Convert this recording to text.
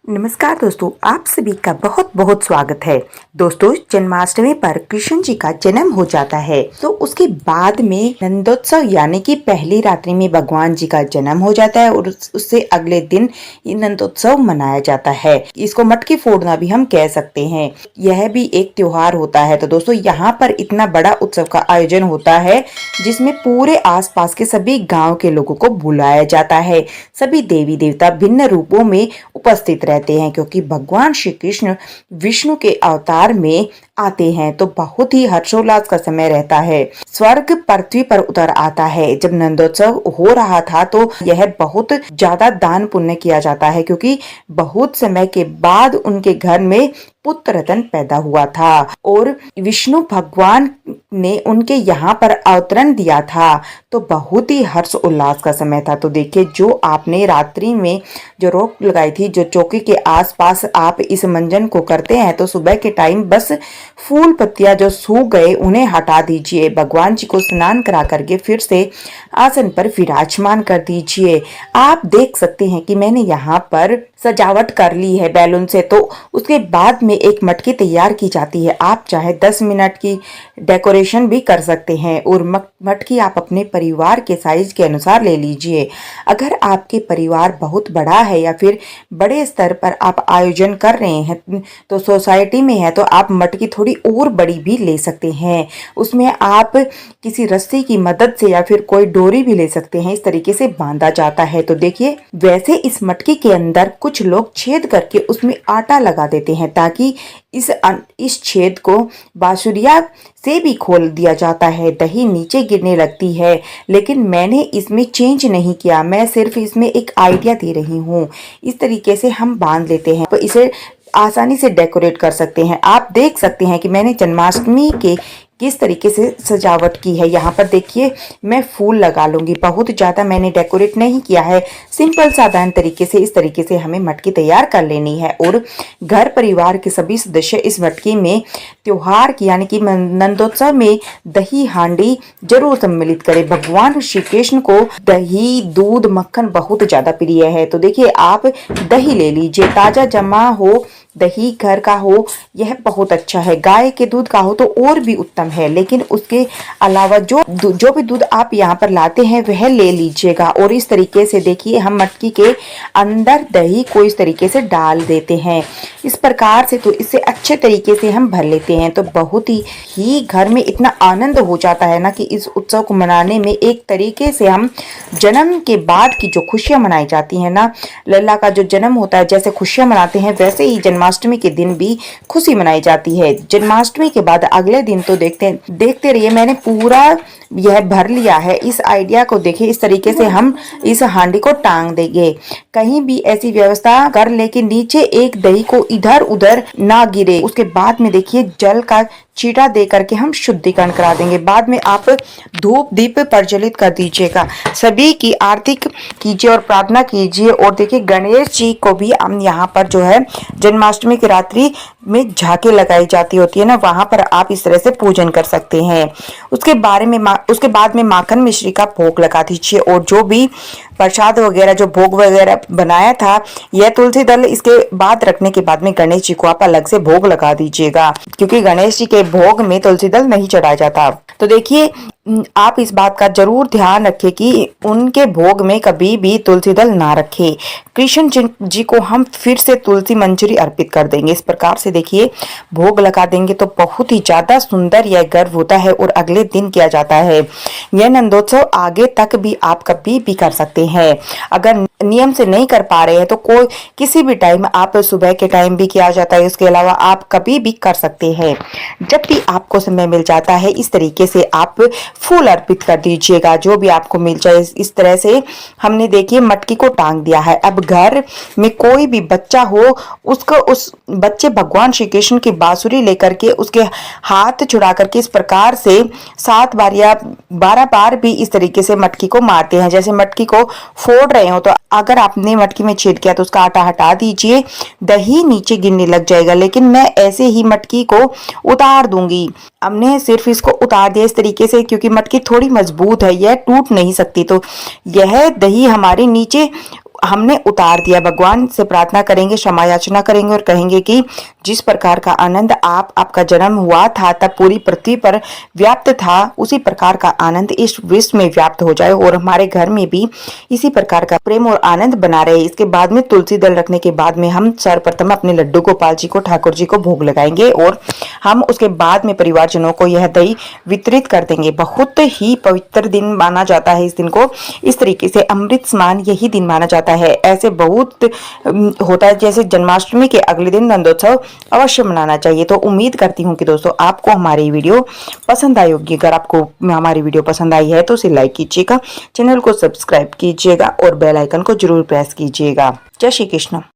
नमस्कार दोस्तों, आप सभी का बहुत बहुत स्वागत है। दोस्तों, जन्माष्टमी पर कृष्ण जी का जन्म हो जाता है, तो उसके बाद में नंदोत्सव यानी कि पहली रात्रि में भगवान जी का जन्म हो जाता है और उससे अगले दिन ये नंदोत्सव मनाया जाता है। इसको मटकी फोड़ना भी हम कह सकते हैं। यह भी एक त्योहार होता है। तो दोस्तों, यहाँ पर इतना बड़ा उत्सव का आयोजन होता है जिसमें पूरे आसपास के सभी गाँव के लोगों को बुलाया जाता है। सभी देवी देवता भिन्न रूपों में उपस्थित रहते हैं, क्योंकि भगवान श्री कृष्ण विष्णु के अवतार में आते हैं। तो बहुत ही हर्षोल्लास का समय रहता है। स्वर्ग पृथ्वी पर उतर आता है। जब नंदोत्सव हो रहा था तो यह बहुत ज्यादा दान पुण्य किया जाता है, क्योंकि बहुत समय के बाद उनके घर में पुत्र रतन पैदा हुआ था और विष्णु भगवान ने उनके यहाँ पर अवतरण दिया था। तो बहुत ही हर्ष उल्लास का समय था। तो देखिए, जो आपने रात्रि में जो रोक लगाई थी, जो चौकी के आसपास आप इस मंजन को करते हैं, तो सुबह के टाइम बस फूल पत्तियां जो सूख गए उन्हें हटा दीजिए। भगवान जी को स्नान करा करके फिर से आसन पर विराजमान कर दीजिए। आप देख सकते हैं कि मैंने यहाँ पर सजावट कर ली है बैलून से। तो उसके बाद में एक मटकी तैयार की जाती है। आप चाहे 10 मिनट की डेकोरेशन भी कर सकते हैं और मटकी आप अपने परिवार के साइज के अनुसार ले लीजिए। अगर आपके परिवार बहुत बड़ा है या फिर बड़े स्तर पर आप आयोजन कर रहे हैं, तो सोसाइटी में है, तो आप मटकी थोड़ी और बड़ी भी ले सकते हैं। उसमें आप किसी रस्सी की मदद से या फिर कोई डोरी भी ले सकते हैं। इस तरीके से बांधा जाता है। तो देखिए, वैसे इस मटकी के अंदर कुछ लोग छेद करके उसमें आटा लगा देते हैं, ताकि इस छेद को बांसुरिया से भी खोल दिया जाता है। दही नीचे गिरने लगती है, लेकिन मैंने इसमें चेंज नहीं किया। मैं सिर्फ इसमें एक आइडिया दे रही हूँ। इस तरीके से हम बांध लेते हैं, तो इसे आसानी से डेकोरेट कर सकते हैं। आप देख सकते हैं कि मैंने जन्माष्टमी के किस तरीके से सजावट की है। यहाँ पर देखिए, मैं फूल लगा लूंगी। बहुत ज्यादा मैंने डेकोरेट नहीं किया है। सिंपल साधारण तरीके से इस तरीके से हमें मटकी तैयार कर लेनी है और घर परिवार के सभी सदस्य इस मटकी में त्योहार की यानी कि नंदोत्सव में दही हांडी जरूर सम्मिलित करें। भगवान श्री कृष्ण को दही दूध मक्खन बहुत ज्यादा प्रिय है। तो देखिए, आप दही ले लीजिए। ताजा जमा हो दही, घर का हो, यह बहुत अच्छा है। गाय के दूध का हो तो और भी उत्तम है, लेकिन उसके अलावा जो भी दूध आप यहाँ पर लाते हैं वह ले लीजिएगा। और इस तरीके से देखिए, हम मटकी के अंदर दही को इस तरीके से डाल देते हैं। इस प्रकार से तो इससे अच्छे तरीके से हम भर लेते हैं। तो बहुत ही घर में इतना आनंद हो जाता है ना, कि इस उत्सव को मनाने में एक तरीके से हम जन्म के बाद की जो खुशियां मनाई जाती है ना, लल्ला का जो जन्म होता है, जैसे खुशियां मनाते हैं, वैसे ही जन्माष्टमी के दिन भी खुशी मनाई जाती है। जन्माष्टमी के बाद अगले दिन तो देखते रहिए, मैंने पूरा यह भर लिया है। इस आइडिया को देखिए, इस तरीके से हम इस हांडी को टांग देंगे। कहीं भी ऐसी व्यवस्था कर ले कि नीचे एक दही को इधर उधर ना गिरे। उसके बाद में देखिए, जल का छींटा दे करके हम शुद्धिकरण करा देंगे। बाद में आप धूप दीप प्रज्वलित कर दीजिएगा। सभी की आरती कीजिए और प्रार्थना कीजिए। और देखिए, गणेश जी को भी हम यहाँ पर जो है जन्माष्टमी की रात्रि में झांकी लगाई जाती होती है ना, वहां पर आप इस तरह से पूजन कर सकते हैं। उसके बाद में माखन मिश्री का भोग लगा दीजिए। और जो भी प्रसाद वगैरह, जो भोग वगैरह बनाया था, यह तुलसी दल इसके बाद रखने के बाद में गणेश जी को आप अलग से भोग लगा दीजिएगा, क्योंकि गणेश जी के भोग में तुलसी दल नहीं चढ़ाया जाता। तो देखिए, आप इस बात का जरूर ध्यान रखें कि उनके भोग में कभी भी तुलसी दल ना रखें। कृष्ण जी को हम फिर से तुलसी मंजरी अर्पित कर देंगे। इस प्रकार से देखिए, भोग लगा देंगे तो बहुत ही ज्यादा सुंदर यह गर्व होता है और अगले दिन किया जाता है। यह नंदोत्सव आगे तक भी आप कभी भी कर सकते हैं। अगर नियम से नहीं कर पा रहे हैं तो कोई किसी भी टाइम, आप सुबह के टाइम भी किया जाता है। इसके अलावा आप कभी भी कर सकते हैं। जब भी आपको समय मिल जाता है, इस तरीके से आप फूल अर्पित कर दीजिएगा, जो भी आपको मिल जाए। इस तरह से हमने देखिए मटकी को टांग दिया है। अब घर में कोई भी बच्चा हो, उस बच्चे भगवान श्री कृष्ण की बांसुरी लेकर के उसके हाथ छुड़ा करके इस प्रकार से 7 बार या 12 बार भी इस तरीके से मटकी को मारते हैं। जैसे मटकी को फोड़ रहे हो, तो अगर आपने मटकी में छेद किया तो उसका आटा हटा दीजिए। दही नीचे गिरने लग जाएगा, लेकिन मैं ऐसे ही मटकी को उतार दूंगी। हमने सिर्फ इसको उतार दिया इस तरीके से, क्योंकि मटकी थोड़ी मजबूत है, यह टूट नहीं सकती। तो यह दही हमारे नीचे हमने उतार दिया। भगवान से प्रार्थना करेंगे, क्षमा याचना करेंगे और कहेंगे कि जिस प्रकार का आनंद आपका जन्म हुआ था तब पूरी पृथ्वी पर व्याप्त था, उसी प्रकार का आनंद इस विश्व में व्याप्त हो जाए और हमारे घर में भी इसी प्रकार का प्रेम और आनंद बना रहे। इसके बाद में तुलसी दल रखने के बाद में हम सर्वप्रथम अपने लड्डू गोपाल जी को, ठाकुर जी को भोग लगाएंगे और हम उसके बाद में परिवारजनों को यह दही वितरित कर देंगे। बहुत ही पवित्र दिन माना जाता है इस दिन को। इस तरीके से अमृत स्नान यही दिन माना जाता है। ऐसे बहुत होता है, जैसे जन्माष्टमी के अगले दिन नंदोत्सव अवश्य मनाना चाहिए। तो उम्मीद करती हूँ कि दोस्तों आपको हमारी वीडियो पसंद आई होगी। अगर आपको हमारी वीडियो पसंद आई है तो उसे लाइक कीजिएगा, चैनल को सब्सक्राइब कीजिएगा और बेल आइकन को जरूर प्रेस कीजिएगा। जय श्री कृष्ण।